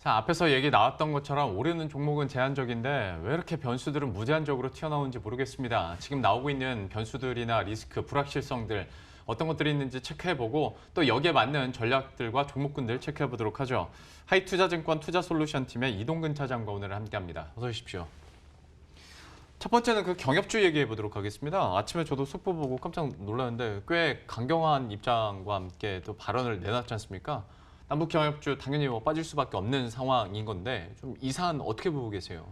자, 앞에서 얘기 나왔던 것처럼 오르는 종목은 제한적인데 왜 이렇게 변수들은 무제한적으로 튀어나오는지 모르겠습니다. 지금 나오고 있는 변수들이나 리스크, 불확실성들 어떤 것들이 있는지 체크해보고 또 여기에 맞는 전략들과 종목군들 체크해보도록 하죠. 하이투자증권 투자솔루션팀의 이동근 차장과 오늘 함께합니다. 어서 오십시오. 첫 번째는 그 경협주 얘기해보도록 하겠습니다. 아침에 저도 속보 보고 깜짝 놀랐는데 꽤 강경한 입장과 함께 또 발언을 내놨지 않습니까? 남북 경협주 당연히 빠질 수밖에 없는 상황인 건데 좀 이 사안 어떻게 보고 계세요?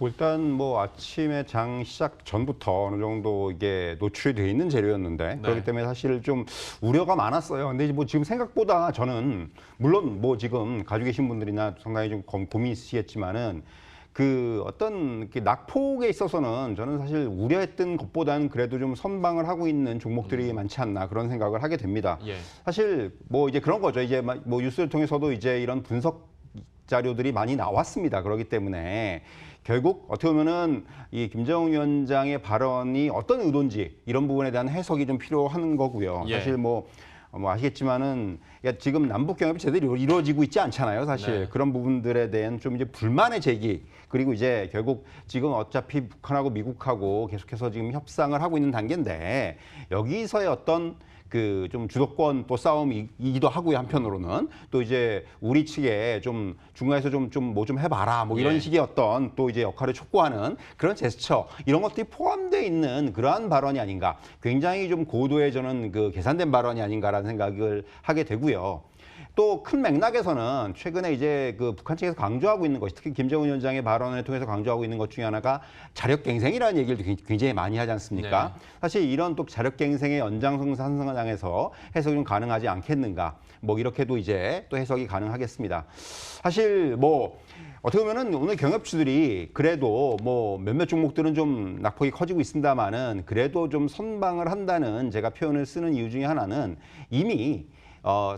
일단 아침에 장 시작 전부터 어느 정도 이게 노출이 돼 있는 재료였는데 네. 그렇기 때문에 사실 좀 우려가 많았어요. 근데 지금 생각보다 저는 물론 지금 가지고 계신 분들이나 상당히 좀 고민이 있으시겠지만은 그 어떤 낙폭에 있어서는 저는 사실 우려했던 것보다는 그래도 좀 선방을 하고 있는 종목들이 많지 않나 그런 생각을 하게 됩니다. 예. 사실 이제 그런 거죠. 이제 뉴스를 통해서도 이제 이런 분석 자료들이 많이 나왔습니다. 그렇기 때문에 결국 어떻게 보면은 이 김정은 위원장의 발언이 어떤 의도인지 이런 부분에 대한 해석이 좀 필요한 거고요. 예. 사실 아시겠지만은 지금 남북 경협이 제대로 이루어지고 있지 않잖아요. 사실 네. 그런 부분들에 대한 좀 이제 불만의 제기 그리고 이제 결국 지금 어차피 북한하고 미국하고 계속해서 지금 협상을 하고 있는 단계인데 여기서의 어떤 그 좀 주도권 또 싸움이기도 하고요. 한편으로는 또 이제 우리 측에 좀 중간에서 좀 해봐라 이런 예. 식의 어떤 또 이제 역할을 촉구하는 그런 제스처 이런 것들이 포함되어 있는 그러한 발언이 아닌가. 굉장히 좀 고도의 저는 그 계산된 발언이 아닌가라는 생각을 하게 되고요. 또 큰 맥락에서는 최근에 이제 그 북한 측에서 강조하고 있는 것이 특히 김정은 위원장의 발언을 통해서 강조하고 있는 것 중에 하나가 자력갱생이라는 얘기를 굉장히 많이 하지 않습니까? 네. 사실 이런 또 자력갱생의 연장선상에서 해석이 좀 가능하지 않겠는가? 이렇게도 이제 또 해석이 가능하겠습니다. 사실 어떻게 보면은 오늘 경협주들이 그래도 몇몇 종목들은 좀 낙폭이 커지고 있습니다만은 그래도 좀 선방을 한다는 제가 표현을 쓰는 이유 중에 하나는 이미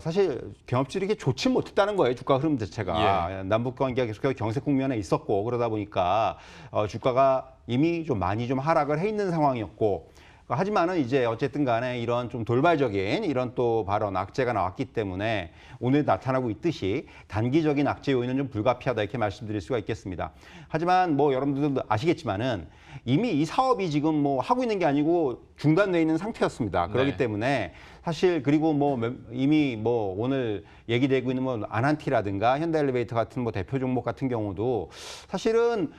사실 경협주들이 이렇게 좋지 못했다는 거예요. 주가 흐름 자체가. 예. 남북 관계가 계속해서 경색 국면에 있었고 그러다 보니까 주가가 이미 좀 많이 좀 하락을 해 있는 상황이었고 하지만은 이제 어쨌든 간에 이런 좀 돌발적인 이런 또 발언, 악재가 나왔기 때문에 오늘 나타나고 있듯이 단기적인 악재 요인은 좀 불가피하다 이렇게 말씀드릴 수가 있겠습니다. 하지만 여러분들도 아시겠지만은 이미 이 사업이 지금 하고 있는 게 아니고 중단돼 있는 상태였습니다. 그렇기 네. 때문에 사실 그리고 이미 오늘 얘기되고 있는 아난티라든가 현대엘리베이터 같은 대표 종목 같은 경우도 사실은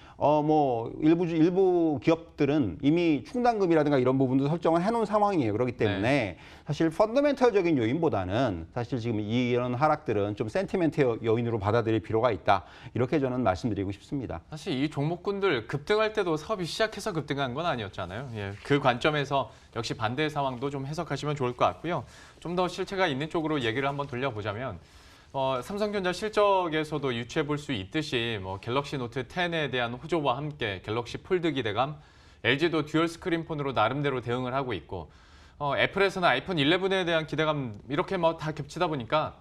일부 기업들은 이미 충당금이라든가 이런 부분도 설정을 해놓은 상황이에요. 그렇기 때문에 네. 사실 펀더멘털적인 요인보다는 사실 지금 이런 하락들은 좀 센티멘트 요인으로 받아들일 필요가 있다. 이렇게 저는 말씀드리고 싶습니다. 사실 이 종목군들 급등할 때도 사업이 시작해서 급등한 건 아니었잖아요. 예, 그 관점에서 역시 반대의 상황도 좀 해석하시면 좋을 것 같고요. 좀 더 실체가 있는 쪽으로 얘기를 한번 돌려보자면 삼성전자 실적에서도 유추해 볼 수 있듯이 갤럭시 노트 10에 대한 호조와 함께 갤럭시 폴드 기대감, LG도 듀얼 스크린 폰으로 나름대로 대응을 하고 있고 애플에서는 아이폰 11에 대한 기대감 이렇게 다 겹치다 보니까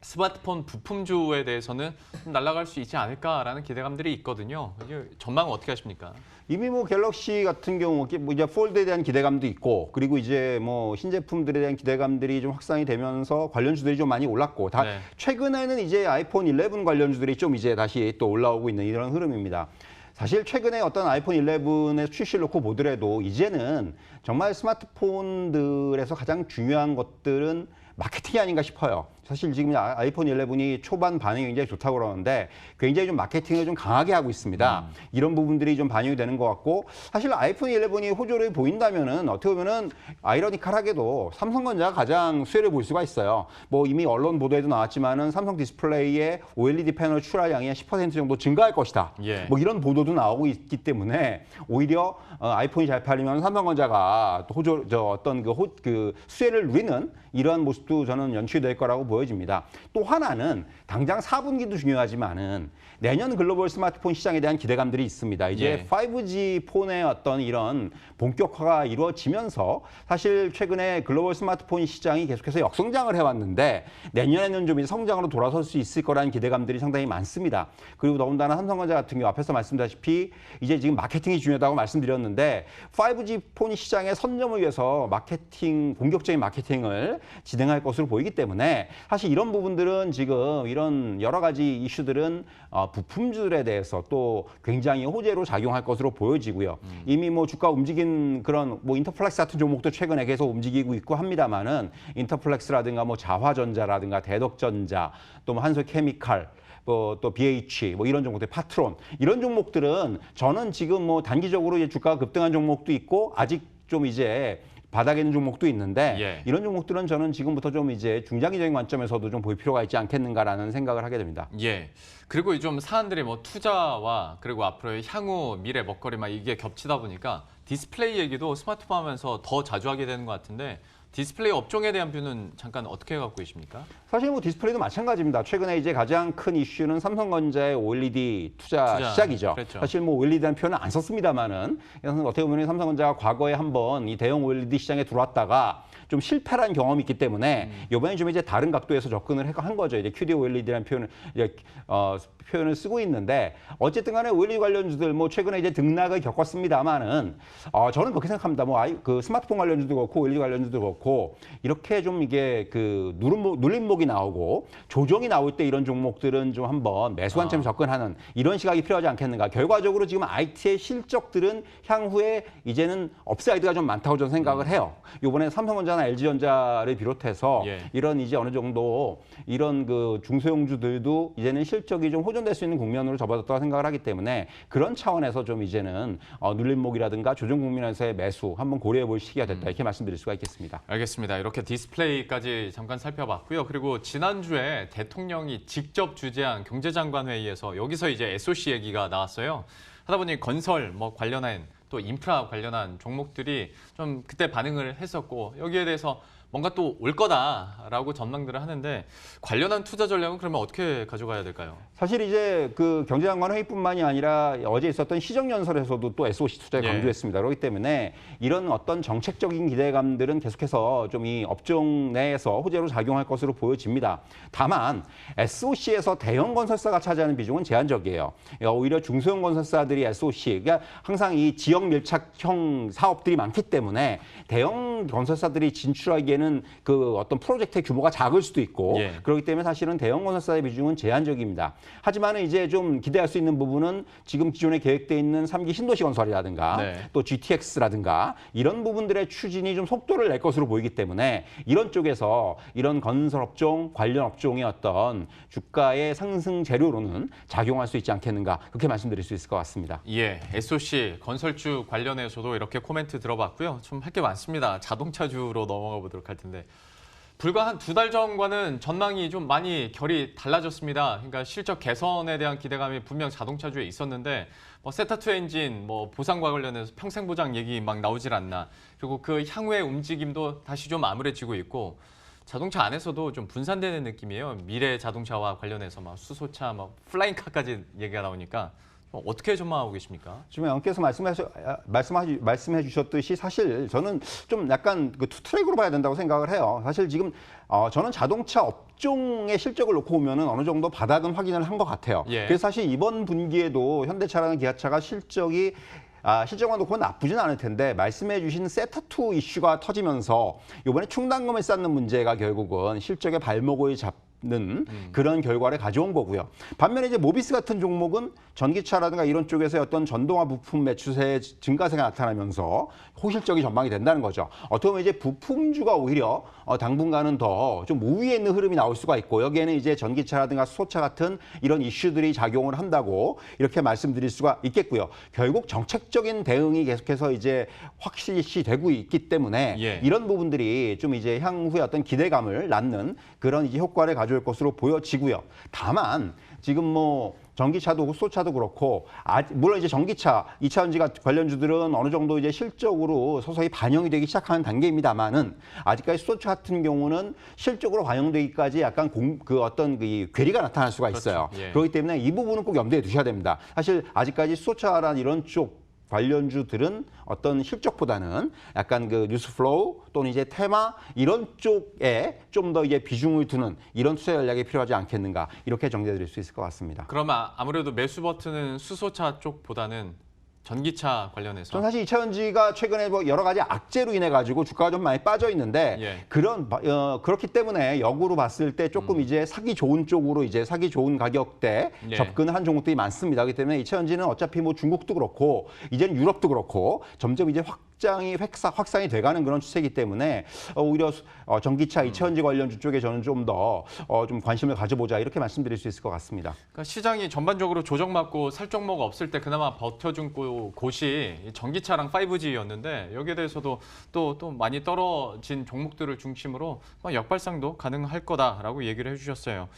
스마트폰 부품주에 대해서는 좀 날아갈 수 있지 않을까라는 기대감들이 있거든요. 이게 전망은 어떻게 하십니까? 이미 갤럭시 같은 경우 이제 폴드에 대한 기대감도 있고 그리고 이제 신제품들에 대한 기대감들이 좀 확산이 되면서 관련주들이 좀 많이 올랐고 네. 최근에는 이제 아이폰 11 관련주들이 좀 이제 다시 또 올라오고 있는 이런 흐름입니다. 사실 최근에 어떤 아이폰 11의 출시를 놓고 보더라도 이제는 정말 스마트폰들에서 가장 중요한 것들은 마케팅이 아닌가 싶어요. 사실 지금 아이폰 11이 초반 반응이 굉장히 좋다고 그러는데 굉장히 좀 마케팅을 좀 강하게 하고 있습니다. 이런 부분들이 좀 반영이 되는 것 같고 사실 아이폰 11이 호조를 보인다면은 어떻게 보면은 아이러니컬하게도 삼성전자가 가장 수혜를 볼 수가 있어요. 이미 언론 보도에도 나왔지만은 삼성 디스플레이의 OLED 패널 출하량이 10% 정도 증가할 것이다. 예. 이런 보도도 나오고 있기 때문에 오히려 아이폰이 잘 팔리면 삼성전자가 어떤 그 수혜를 누리는 이러한 모습도 저는 연출될 거라고 보여집니다. 또 하나는 당장 4분기도 중요하지만은 내년 글로벌 스마트폰 시장에 대한 기대감들이 있습니다. 이제 예. 5G 폰의 어떤 이런 본격화가 이루어지면서 사실 최근에 글로벌 스마트폰 시장이 계속해서 역성장을 해왔는데 내년에는 좀 이제 성장으로 돌아설 수 있을 거라는 기대감들이 상당히 많습니다. 그리고 더군다나 삼성전자 같은 경우 앞에서 말씀드렸다시피 이제 지금 마케팅이 중요하다고 말씀드렸는데 5G 폰 시장의 선점을 위해서 본격적인 마케팅을 진행할 작용할 것으로 보이기 때문에 사실 이런 부분들은 지금 이런 여러 가지 이슈들은 부품주들에 대해서 또 굉장히 호재로 작용할 것으로 보여지고요. 이미 뭐 주가 움직인 그런 뭐 인터플렉스 같은 종목도 최근에 계속 움직이고 있고 합니다만은 인터플렉스라든가 뭐 자화전자라든가 대덕전자 또 뭐 한솔케미칼 또 BH 뭐 이런 종목들 파트론 이런 종목들은 저는 지금 뭐 단기적으로 이제 주가가 급등한 종목도 있고 아직 좀 이제 바닥에 있는 종목도 있는데 예. 이런 종목들은 저는 지금부터 좀 이제 중장기적인 관점에서도 좀 볼 필요가 있지 않겠는가라는 생각을 하게 됩니다. 예. 그리고 좀 사람들이 뭐 투자와 그리고 앞으로의 향후 미래 먹거리 막 이게 겹치다 보니까 디스플레이 얘기도 스마트폰 하면서 더 자주 하게 되는 것 같은데 디스플레이 업종에 대한 뷰는 잠깐 어떻게 갖고 계십니까? 사실 뭐 디스플레이도 마찬가지입니다. 최근에 이제 가장 큰 이슈는 삼성전자의 OLED 투자 시작이죠. 그렇죠. 사실 뭐 OLED라는 표현은 안 썼습니다만은 어떻게 보면 삼성전자가 과거에 한번 이 대형 OLED 시장에 들어왔다가 좀 실패한 경험이 있기 때문에 이번에 좀 이제 다른 각도에서 접근을 한 거죠. 이제 QD OLED라는 표현을 이제 표현을 쓰고 있는데 어쨌든 간에 OLED 관련주들 뭐 최근에 이제 등락을 겪었습니다만은 저는 그렇게 생각합니다. 뭐 그 스마트폰 관련주도 그렇고 OLED 관련주도 그렇고 이렇게 좀 이게 그 눌림목이 나오고 조정이 나올 때 이런 종목들은 좀 한번 매수 관점 접근하는 이런 시각이 필요하지 않겠는가. 결과적으로 지금 IT의 실적들은 향후에 이제는 업사이드가 좀 많다고 저는 생각을 해요. 이번에 삼성전자나 LG전자를 비롯해서 예. 이런 이제 어느 정도 이런 그 중소형주들도 이제는 실적이 좀 호전될 수 있는 국면으로 접어들었다고 생각을 하기 때문에 그런 차원에서 좀 이제는 눌림목이라든가 조정 국면에서의 매수 한번 고려해 볼 시기가 됐다 이렇게 말씀드릴 수가 있겠습니다. 알겠습니다. 이렇게 디스플레이까지 잠깐 살펴봤고요. 그리고 지난주에 대통령이 직접 주재한 경제장관 회의에서 여기서 이제 SOC 얘기가 나왔어요. 하다 보니 건설 뭐 관련한 또 인프라 관련한 종목들이 좀 그때 반응을 했었고 여기에 대해서 뭔가 또 올 거다라고 전망들을 하는데 관련한 투자 전략은 그러면 어떻게 가져가야 될까요? 사실 이제 그 경제장관 회의뿐만이 아니라 어제 있었던 시정연설에서도 또 SOC 투자에 예. 강조했습니다. 그렇기 때문에 이런 어떤 정책적인 기대감들은 계속해서 좀 이 업종 내에서 호재로 작용할 것으로 보여집니다. 다만 SOC에서 대형 건설사가 차지하는 비중은 제한적이에요. 오히려 중소형 건설사들이 SOC, 그러니까 항상 이 지역 밀착형 사업들이 많기 때문에 대형 건설사들이 진출하기에는 그 어떤 프로젝트의 규모가 작을 수도 있고 예. 그렇기 때문에 사실은 대형 건설사의 비중은 제한적입니다. 하지만 이제 좀 기대할 수 있는 부분은 지금 기존에 계획돼 있는 3기 신도시 건설이라든가 네. 또 GTX라든가 이런 부분들의 추진이 좀 속도를 낼 것으로 보이기 때문에 이런 쪽에서 이런 건설업종 관련 업종의 어떤 주가의 상승 재료로는 작용할 수 있지 않겠는가 그렇게 말씀드릴 수 있을 것 같습니다. 예, SOC 건설주 관련해서도 이렇게 코멘트 들어봤고요. 좀 할 게 많습니다. 자동차주로 넘어가 보도록 할 텐데 불과 한 2달 전과는 전망이 좀 많이 결이 달라졌습니다. 그러니까 실적 개선에 대한 기대감이 분명 자동차주에 있었는데 뭐 세타2 엔진 뭐 보상과 관련해서 평생 보장 얘기 막 나오질 않나. 그리고 그 향후의 움직임도 다시 좀 암울해지고 있고 자동차 안에서도 좀 분산되는 느낌이에요. 미래 자동차와 관련해서 막 수소차, 막 플라잉카까지 얘기가 나오니까 어떻게 전망하고 계십니까? 지금 영께서 말씀해 주셨듯이 사실 저는 좀 약간 그 투트랙으로 봐야 된다고 생각을 해요. 사실 지금 저는 자동차 업종의 실적을 놓고 보면은 어느 정도 바닥은 확인을 한 것 같아요. 예. 그래서 사실 이번 분기에도 현대차라는 기아차가 실적이 실적만 놓고 나쁘진 않을 텐데 말씀해 주신 세타2 이슈가 터지면서 이번에 충당금을 쌓는 문제가 결국은 실적의 발목을 잡는 그런 결과를 가져온 거고요. 반면에 이제 모비스 같은 종목은 전기차라든가 이런 쪽에서 어떤 전동화 부품 매출의 증가세가 나타나면서 호실적인 전망이 된다는 거죠. 어떻게 보면 이제 부품주가 오히려 당분간은 더 좀 우위에 있는 흐름이 나올 수가 있고 여기에는 이제 전기차라든가 수소차 같은 이런 이슈들이 작용을 한다고 이렇게 말씀드릴 수가 있겠고요. 결국 정책적인 대응이 계속해서 이제 확실시 되고 있기 때문에 예. 이런 부분들이 좀 이제 향후에 어떤 기대감을 낳는 그런 이제 효과를 가져올 것으로 보여지고요. 다만 지금 뭐 전기차도 수소차도 그렇고 물론 이제 전기차, 2차전지 관련주들은 어느 정도 이제 실적으로 서서히 반영이 되기 시작하는 단계입니다만은 아직까지 수소차 같은 경우는 실적으로 반영되기까지 약간 그 어떤 그 괴리가 나타날 수가 있어요. 그렇죠. 예. 그렇기 때문에 이 부분은 꼭 염두에 두셔야 됩니다. 사실 아직까지 수소차란 이런 쪽 관련주들은 어떤 실적보다는 약간 그 뉴스 플로우 또는 이제 테마 이런 쪽에 좀 더 이제 비중을 두는 이런 투자 전략이 필요하지 않겠는가 이렇게 정리해 드릴 수 있을 것 같습니다. 그러면 아무래도 매수 버튼은 수소차 쪽보다는 전기차 관련해서. 전 사실 이차전지가 최근에 뭐 여러 가지 악재로 인해 가지고 주가가 좀 많이 빠져 있는데 예. 그렇기 때문에 역으로 봤을 때 조금 이제 사기 좋은 쪽으로 이제 사기 좋은 가격대 예. 접근한 종목들이 많습니다. 그렇기 때문에 이차전지는 어차피 뭐 중국도 그렇고 이제는 유럽도 그렇고 점점 이제 확산이 돼가는 그런 추세이기 때문에 오히려 전기차 이차전지 관련주 쪽에 저는 좀 더 좀 관심을 가져보자 이렇게 말씀드릴 수 있을 것 같습니다. 그러니까 시장이 전반적으로 조정받고 살 종목 없을 때 그나마 버텨준 곳이 이 전기차랑 5G였는데 여기에 대해서도 또 많이 떨어진 종목들을 중심으로 역발상도 가능할 거다라고 얘기를 해주셨어요.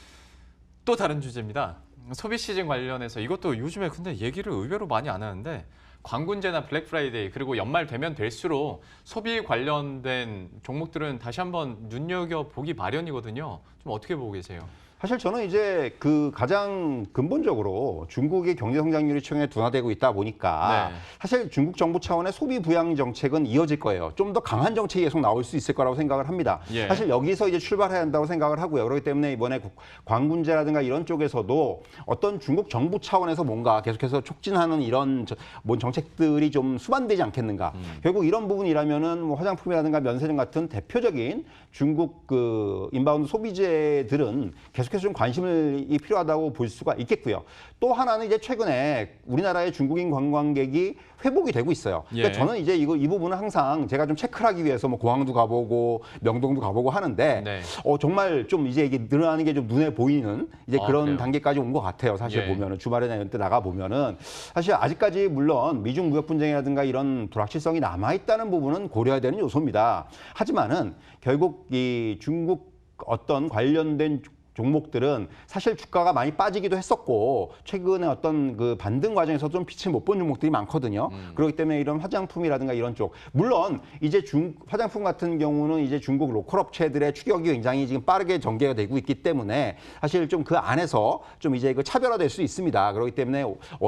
또 다른 주제입니다. 소비 시즌 관련해서 이것도 요즘에 근데 얘기를 의외로 많이 안 하는데 광군제나 블랙 프라이데이 그리고 연말 되면 될수록 소비 관련된 종목들은 다시 한번 눈여겨보기 마련이거든요. 좀 어떻게 보고 계세요? 사실 저는 이제 그 가장 근본적으로 중국의 경제 성장률이 최근에 둔화되고 있다 보니까 네. 사실 중국 정부 차원의 소비 부양 정책은 이어질 거예요. 좀 더 강한 정책이 계속 나올 수 있을 거라고 생각을 합니다. 예. 사실 여기서 이제 출발해야 한다고 생각을 하고요. 그렇기 때문에 이번에 광군제라든가 이런 쪽에서도 어떤 중국 정부 차원에서 뭔가 계속해서 촉진하는 이런 뭔 정책들이 좀 수반되지 않겠는가. 결국 이런 부분이라면은 뭐 화장품이라든가 면세점 같은 대표적인 중국 그 인바운드 소비재들은 계속해서 좀 관심이 필요하다고 볼 수가 있겠고요. 또 하나는 이제 최근에 우리나라의 중국인 관광객이 회복이 되고 있어요. 그러니까 예. 저는 이제 이 부분은 항상 제가 좀 체크를 하기 위해서 뭐 공항도 가보고 명동도 가보고 하는데 네. 정말 좀 이제 이게 늘어나는 게 좀 눈에 보이는 이제 그런 그래요? 단계까지 온 것 같아요. 사실 예. 보면은 주말에나 이런 때 나가 보면은 사실 아직까지 물론 미중 무역 분쟁이라든가 이런 불확실성이 남아 있다는 부분은 고려해야 되는 요소입니다. 하지만은 결국 이 중국 어떤 관련된 종목들은 사실 주가가 많이 빠지기도 했었고 최근에 어떤 그 반등 과정에서 좀 빛을 못 본 종목들이 많거든요. 그렇기 때문에 이런 화장품이라든가 이런 쪽 물론 이제 화장품 같은 경우는 이제 중국 로컬 업체들의 추격이 굉장히 지금 빠르게 전개가 되고 있기 때문에 사실 좀 그 안에서 좀 이제 그 차별화될 수 있습니다. 그렇기 때문에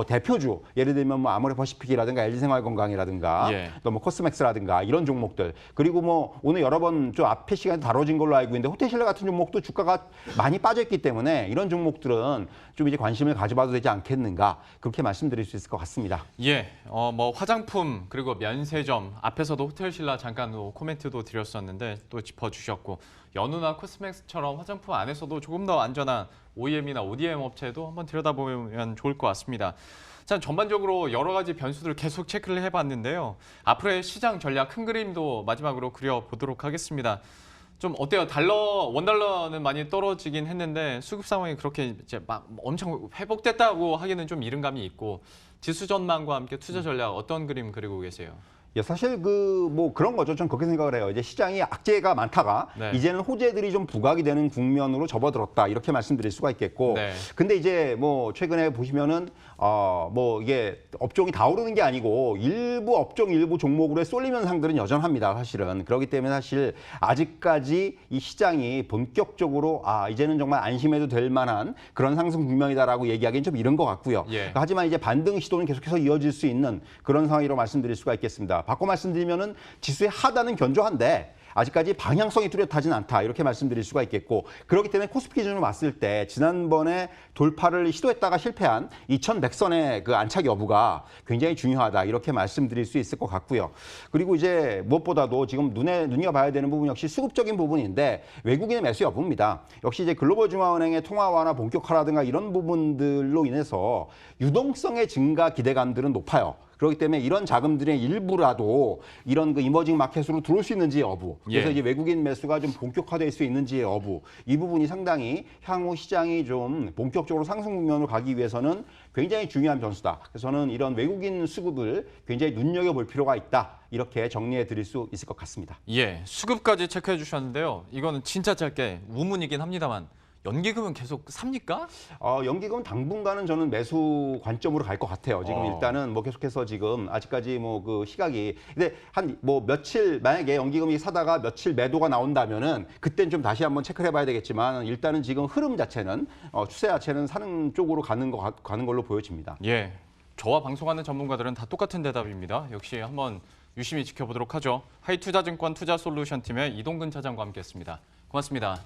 대표주 예를 들면 뭐 아모레퍼시픽이라든가 LG생활건강이라든가 예. 또 뭐 코스맥스라든가 이런 종목들 그리고 뭐 오늘 여러 번 좀 앞에 시간에 다뤄진 걸로 알고 있는데 호텔신라 같은 종목도 주가가 많이 빠졌기 때문에 이런 종목들은 좀 이제 관심을 가져봐도 되지 않겠는가 그렇게 말씀드릴 수 있을 것 같습니다. 예, 뭐 화장품 그리고 면세점 앞에서도 호텔신라 잠깐 코멘트도 드렸었는데 또 짚어주셨고 연우나 코스맥스처럼 화장품 안에서도 조금 더 안전한 OEM이나 ODM 업체도 한번 들여다보면 좋을 것 같습니다. 자, 전반적으로 여러 가지 변수들 계속 체크를 해봤는데요. 앞으로의 시장 전략 큰 그림도 마지막으로 그려보도록 하겠습니다. 좀 어때요? 원달러는 많이 떨어지긴 했는데 수급 상황이 그렇게 이제 막 엄청 회복됐다고 하기는 좀 이른 감이 있고 지수 전망과 함께 투자 전략 어떤 그림 그리고 계세요? 예, 사실 뭐 그런 거죠. 전 그렇게 생각을 해요. 이제 시장이 악재가 많다가 네. 이제는 호재들이 좀 부각이 되는 국면으로 접어들었다 이렇게 말씀드릴 수가 있겠고. 네. 근데 이제 뭐 최근에 보시면은 뭐 이게 업종이 다 오르는 게 아니고 일부 업종 일부 종목으로의 쏠림 현상들은 여전합니다. 사실은 그렇기 때문에 사실 아직까지 이 시장이 본격적으로 이제는 정말 안심해도 될 만한 그런 상승 국면이다라고 얘기하기는 좀 이른 것 같고요. 예. 하지만 이제 반등 시도는 계속해서 이어질 수 있는 그런 상황이라고 말씀드릴 수가 있겠습니다. 바꿔 말씀드리면은 지수의 하단은 견조한데 아직까지 방향성이 뚜렷하진 않다 이렇게 말씀드릴 수가 있겠고 그렇기 때문에 코스피 기준으로 봤을 때 지난번에 돌파를 시도했다가 실패한 2100선의 그 안착 여부가 굉장히 중요하다 이렇게 말씀드릴 수 있을 것 같고요. 그리고 이제 무엇보다도 지금 눈여봐야 되는 부분 역시 수급적인 부분인데 외국인의 매수 여부입니다. 역시 이제 글로벌 중앙은행의 통화 완화 본격화라든가 이런 부분들로 인해서 유동성의 증가 기대감들은 높아요. 그렇기 때문에 이런 자금들의 일부라도 이런 그 이머징 마켓으로 들어올 수 있는지 여부, 그래서 예. 이제 외국인 매수가 좀 본격화될 수 있는지의 여부, 이 부분이 상당히 향후 시장이 좀 본격적으로 상승 국면으로 가기 위해서는 굉장히 중요한 변수다. 그래서 저는 이런 외국인 수급을 굉장히 눈여겨볼 필요가 있다. 이렇게 정리해 드릴 수 있을 것 같습니다. 예, 수급까지 체크해 주셨는데요. 이거는 진짜 짧게 우문이긴 합니다만 연기금은 계속 삽니까? 연기금 당분간은 저는 매수 관점으로 갈 것 같아요. 지금 일단은 뭐 계속해서 지금 아직까지 뭐 그 시각이 근데 한 뭐 며칠 만약에 연기금이 사다가 며칠 매도가 나온다면은 그땐 좀 다시 한번 체크를 해봐야 되겠지만 일단은 지금 흐름 자체는 추세 자체는 사는 쪽으로 가는 걸로 보여집니다. 예, 저와 방송하는 전문가들은 다 똑같은 대답입니다. 역시 한번 유심히 지켜보도록 하죠. 하이투자증권 투자솔루션 팀의 이동근 차장과 함께했습니다. 고맙습니다.